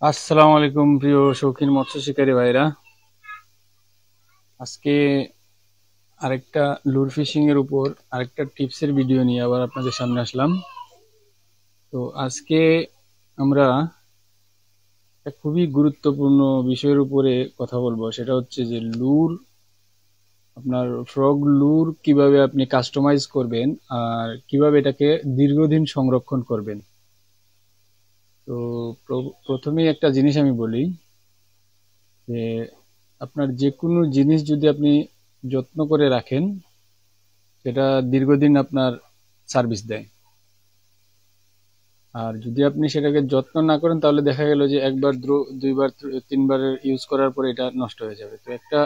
আসসালামু আলাইকুম প্রিয় শৌখিন মৎস্য শিকারী ভাইরা। আজকে আরেকটা লুর ফিশিং এর উপর আরেকটা টিপসের ভিডিও নিয়ে আবার আপনাদের সামনে আসলাম। তো আজকে আমরা একটা খুবই গুরুত্বপূর্ণ বিষয়ের উপরে কথা বলবো, সেটা হচ্ছে যে লুর, আপনার ফ্রগ লুর কিভাবে আপনি কাস্টমাইজ করবেন আর কিভাবে এটাকে দীর্ঘদিন সংরক্ষণ করবেন। তো প্রথমেই একটা জিনিস আমি বলি যে আপনার যে কোনো জিনিস যদি আপনি যত্ন করে রাখেন, সেটা দীর্ঘদিন আপনার সার্ভিস দেয়। আর যদি আপনি সেটাকে যত্ন না করেন তাহলে দেখা গেল যে একবার দুইবার তিনবার ইউজ করার পরে এটা নষ্ট হয়ে যাবে। তো একটা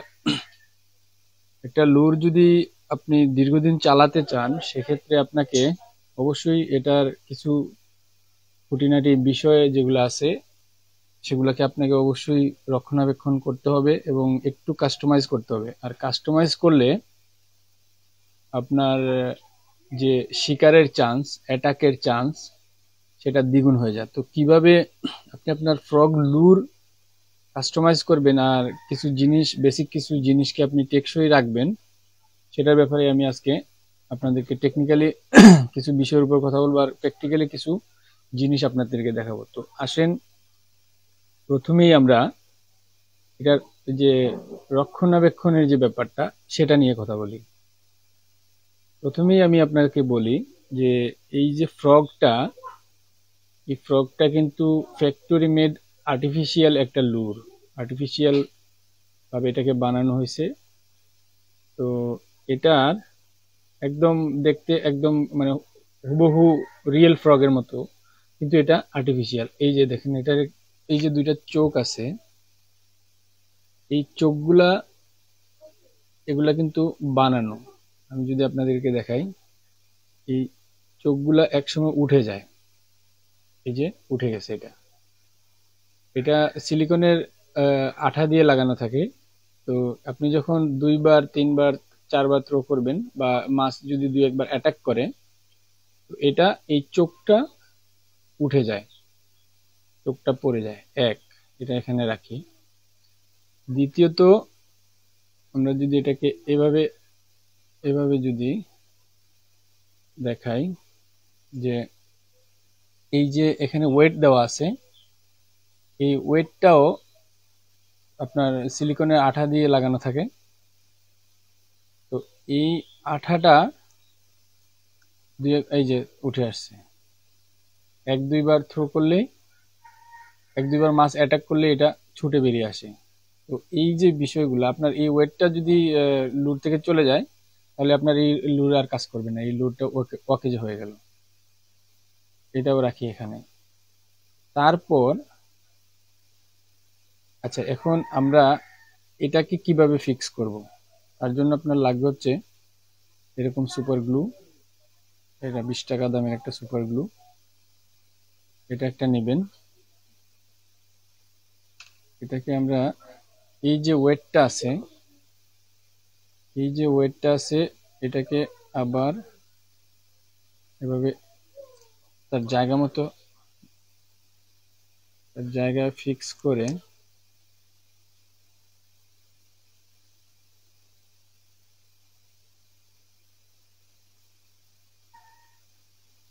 একটা লুর যদি আপনি দীর্ঘদিন চালাতে চান, সেক্ষেত্রে আপনাকে অবশ্যই এটার কিছু খুঁটিনাটি বিষয় যেগুলো আছে সেগুলোকে আপনাকে অবশ্যই রক্ষণাবেক্ষণ করতে হবে এবং একটু কাস্টমাইজ করতে হবে। আর কাস্টমাইজ করলে আপনার যে শিকারের চান্স, অ্যাটাকের চান্স, সেটা দ্বিগুণ হয়ে যায়। তো কিভাবে আপনি আপনার ফ্রগ লুর কাস্টমাইজ করবেন আর কিছু জিনিস, বেসিক কিছু জিনিসকে আপনি টেকসই রাখবেন, সেটার ব্যাপারে আমি আজকে আপনাদেরকে টেকনিক্যালি কিছু বিষয়ের উপর কথা বলবো আর প্র্যাকটিক্যালি কিছু জিনিস আপনাদেরকে দেখাবো। তো আসেন প্রথমেই আমরা এটার যে রক্ষণাবেক্ষণের যে ব্যাপারটা সেটা নিয়ে কথা বলি। প্রথমেই আমি আপনাকে বলি যে এই যে ফ্রগটা, এই ফ্রগটা কিন্তু ফ্যাক্টরি মেড আর্টিফিশিয়াল একটা লুর, আর্টিফিশিয়াল ভাবে এটাকে বানানো হয়েছে। তো এটার একদম দেখতে একদম মানে হুবহু রিয়েল ফ্রগের মতো, কিন্তু এটা আর্টিফিশিয়াল। এই যে দেখেন এটার এই যে দুইটা চোখ আছে, এই চোখগুলা এগুলা কিন্তু বানানো। আমি যদি আপনাদেরকে দেখাই, এই চোখগুলা একসময় উঠে যায়, এই যে উঠে গেছে। এটা এটা সিলিকনের আঠা দিয়ে লাগানো থাকে। তো আপনি যখন দুইবার তিনবার চারবার থ্রো করবেন বা মাছ যদি দুই একবার অ্যাটাক করে, তো এটা এই চোখটা উঠে যায়, চোখটা পড়ে যায়। এক, এটা এখানে রাখি। দ্বিতীয়ত, আমরা যদি এটাকে এভাবে এভাবে যদি দেখাই, যে এই যে এখানে ওয়েট দেওয়া আছে, এই ওয়েটটাও আপনার সিলিকনের আঠা দিয়ে লাগানো থাকে। তো এই আঠাটা এই যে উঠে আসছে, এক দুইবার থ্রো করলেই, এক দুইবার মাছ অ্যাটাক করলে এটা ছুটে বেরিয়ে আসে। তো এই যে বিষয়গুলো, আপনার এই ওয়েটটা যদি লুর থেকে চলে যায়, তাহলে আপনার এই লুর আর কাজ করবে না, এই লুরটা অকেজ হয়ে গেল। এটাও রাখি এখানে। তারপর আচ্ছা, এখন আমরা এটাকে কিভাবে ফিক্স করব, তার জন্য আপনার লাগবে হচ্ছে এরকম সুপার গ্লু। এটা 20 টাকা দামের একটা সুপার গ্লু, এটা একটা নেবেন। এটাকে আমরা এই যে ওয়েটটা আছে, এই যে ওয়েটটা আছে এটাকে আবার এভাবে তার জায়গা মতো, তার জায়গায় ফিক্স করে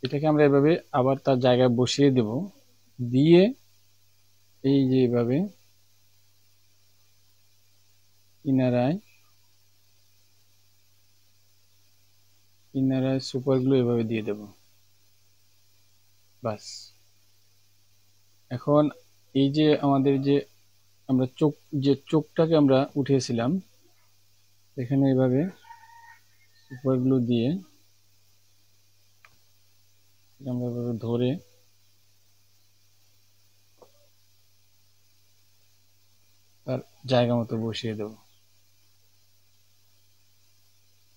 এটাকে আমরা এভাবে আবার তার জায়গায় বসিয়ে দেব। দিয়ে এই যে এভাবে কিনারায় কিনারায় সুপার গ্লু এভাবে দিয়ে দেব। বাস। এখন এই যে আমাদের যে আমরা চোখ, যে চোখটাকে আমরা উঠিয়েছিলাম, এখানে এভাবে সুপার গ্লু দিয়ে আমরা এভাবে ধরে তার জায়গা মতো বসিয়ে দেব।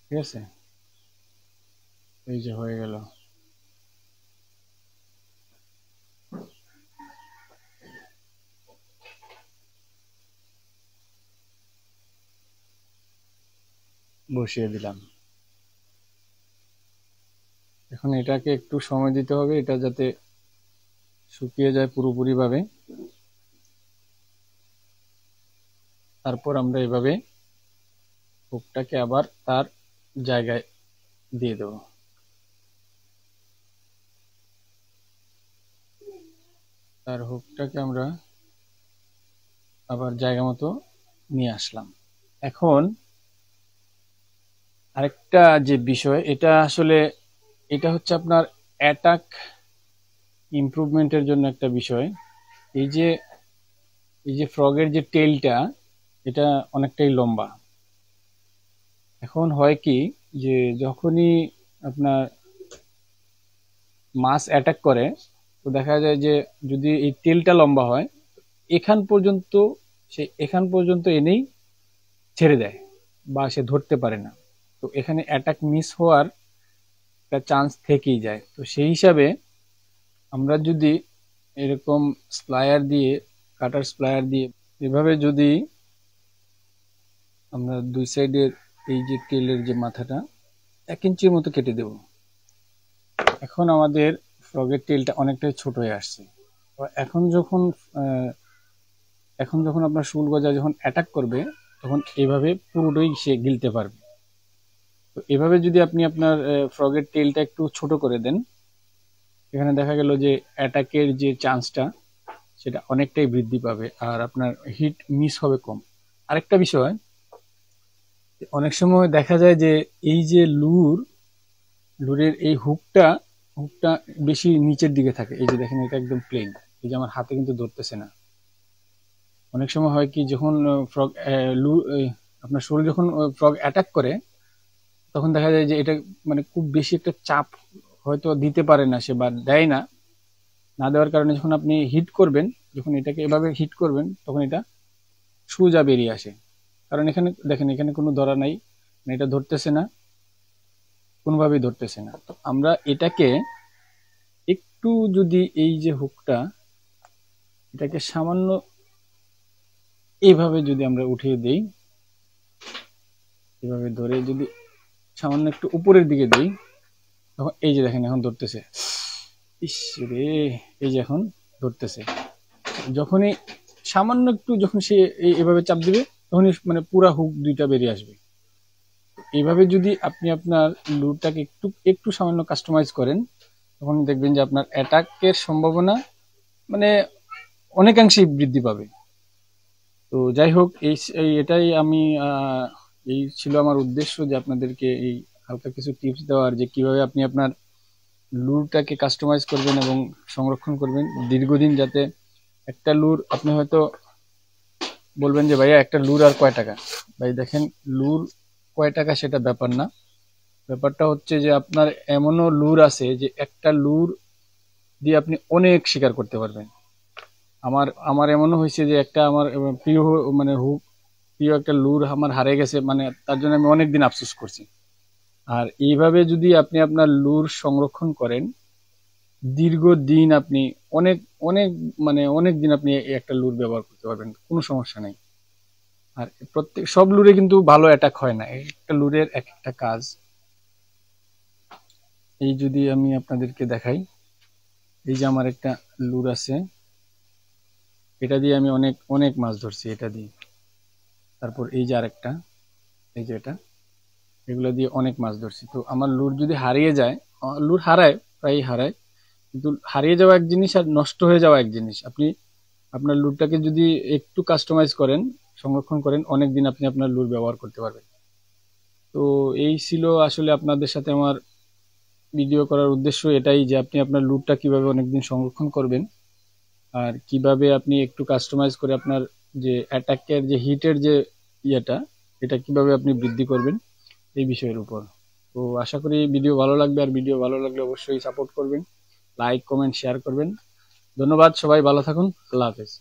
ঠিক আছে, এই যে হয়ে গেল। বসিয়ে দিলাম। এখন এটাকে একটু সময় দিতে হবে, এটা যাতে শুকিয়ে যায় পুরোপুরি ভাবে। তারপর আমরা এভাবে হুকটাকে আবার তার জায়গায় দিয়ে দেব। তার হুকটাকে আমরা আবার জায়গা মতো নিয়ে আসলাম। এখন আরেকটা যে বিষয়, এটা আসলে এটা হচ্ছে আপনার অ্যাটাক ইমপ্রুভমেন্টের জন্য একটা বিষয়। এই যে ফ্রগের যে টেলটা, এটা অনেকটাই লম্বা। এখন হয় কি যে যখনই আপনার মাছ অ্যাটাক করে, তো দেখা যায় যে যদি এই টেলটা লম্বা হয়, এখান পর্যন্ত এনেই ছেড়ে দেয় বা সে ধরতে পারে না। তো এখানে অ্যাটাক মিস হওয়ার একটা চান্স থেকেই যায়। তো সেই হিসাবে আমরা যদি এরকম কাটার স্প্লায়ার দিয়ে এভাবে যদি আমরা দুই সাইডের এই যে টেলের যে মাথাটা 1 ইঞ্চির মতো কেটে দেব। এখন আমাদের ফ্রগের টেলটা অনেকটাই ছোট হয়ে আসছে। এখন যখন আপনার শুল গজা যখন অ্যাটাক করবে, তখন এইভাবে পুরোটাই সে গিলতে পারবে। তো এভাবে যদি আপনি আপনার ফ্রগের টেলটা একটু ছোট করে দেন, এখানে দেখা গেল যে অ্যাটাকের যে চান্সটা সেটা অনেকটাই বৃদ্ধি পাবে, আর আপনার হিট মিস হবে কম। আরেকটা বিষয়, অনেক সময় দেখা যায় যে এই যে লুরের এই হুকটা বেশি নিচের দিকে থাকে। এই যে দেখেন, এটা একদম প্লেন। এই যে আমার হাতে কিন্তু ধরতেছে না। অনেক সময় হয় কি, যখন আপনার শরীর যখন ফ্রগ অ্যাটাক করে, তখন দেখা যায় যে এটা মানে খুব বেশি একটা চাপ হয়তো দিতে পারে না সে, বা দেয় না। না দেওয়ার কারণে যখন আপনি হিট করবেন, যখন এটাকে এভাবে হিট করবেন, তখন এটা সোজা বেরিয়ে আসে। কারণ এখানে দেখেন, এখানে কোনো ধরা নাই, এটা ধরতেছে না, কোনোভাবেই ধরতেছে না। তো আমরা এটাকে একটু যদি এই যে হুকটা, এটাকে সামান্য এইভাবে যদি আমরা উঠিয়ে দেই, এভাবে ধরে যদি সামান্য একটু উপরের দিকে দেই, তখন এই যে দেখেন এখন ধরতেছে। ইস রে, এই যে এখন ধরতেছে। যখনই সামান্য একটু যখন সে এভাবে চাপ দিবে, তখনই মানে পুরা হুক দুইটা বেরিয়ে আসবে। এইভাবে যদি আপনি আপনার লুরটাকে একটু সামান্য কাস্টমাইজ করেন, তখন দেখবেন যে আপনার অ্যাটাকের সম্ভাবনা মানে অনেকাংশেই বৃদ্ধি পাবে। তো যাই হোক, এটাই এই ছিল আমার উদ্দেশ্য, যে আপনাদেরকে এই হালকা কিছু টিপস দেওয়ার, যে কিভাবে আপনি আপনার লুরটাকে কাস্টমাইজ করবেন এবং সংরক্ষণ করবেন দীর্ঘদিন, যাতে একটা লুর আপনি হয়তো বলবেন যে ভাইয়া একটা লুর আর কয় টাকা। ভাই দেখেন, লুর কয় টাকা সেটা ব্যাপার না। ব্যাপারটা হচ্ছে যে আপনার এমনও লুর আছে যে একটা লুর দিয়ে আপনি অনেক শিকার করতে পারবেন। আমার এমনও হয়েছে যে একটা আমার প্রিয় একটা লুর আমার হারিয়ে গেছে, মানে তার জন্য আমি অনেকদিন আফসোস করছি। আর এইভাবে যদি আপনি আপনার লুর সংরক্ষণ করেন, দীর্ঘদিন আপনি অনেক অনেক অনেক দিন আপনি একটা লুর ব্যবহার করতে পারবেন, কোনো সমস্যা নেই। আর সব লুরে কিন্তু ভালো অ্যাটাক হয় না, একটা লুরের এক একটা কাজ। এই যদি আমি আপনাদেরকে দেখাই, এই যে আমার একটা লুর আছে, এটা দিয়ে আমি অনেক অনেক মাছ ধরছি এটা দিয়ে। তারপর এই যে আরেকটা, এই যে এটা, এগুলো দিয়ে অনেক মাছ ধরছি। তো আমার লুর যদি হারিয়ে যায়, লুর হারায়, প্রায় হারায়, কিন্তু হারিয়ে যাওয়া এক জিনিস আর নষ্ট হয়ে যাওয়া এক জিনিস। আপনি আপনার লুরটাকে যদি একটু কাস্টমাইজ করেন, সংরক্ষণ করেন, অনেক দিন আপনি আপনার লুর ব্যবহার করতে পারবেন। তো এই ছিল আসলে আপনাদের সাথে আমার ভিডিও করার উদ্দেশ্য এটাই, যে আপনি আপনার লুরটা কিভাবে অনেকদিন সংরক্ষণ করবেন, আর কিভাবে আপনি একটু কাস্টমাইজ করে আপনার যে অ্যাটাকের যে হিটের যে ইয়েটা, এটা কিভাবে আপনি বৃদ্ধি করবেন, এই বিষয়ের উপর। তো আশা করি ভিডিও ভালো লাগবে, আর ভিডিও ভালো লাগলে অবশ্যই সাপোর্ট করবেন, লাইক কমেন্ট শেয়ার করবেন। ধন্যবাদ, সবাই ভালো থাকুন, আল্লাহ হাফেজ।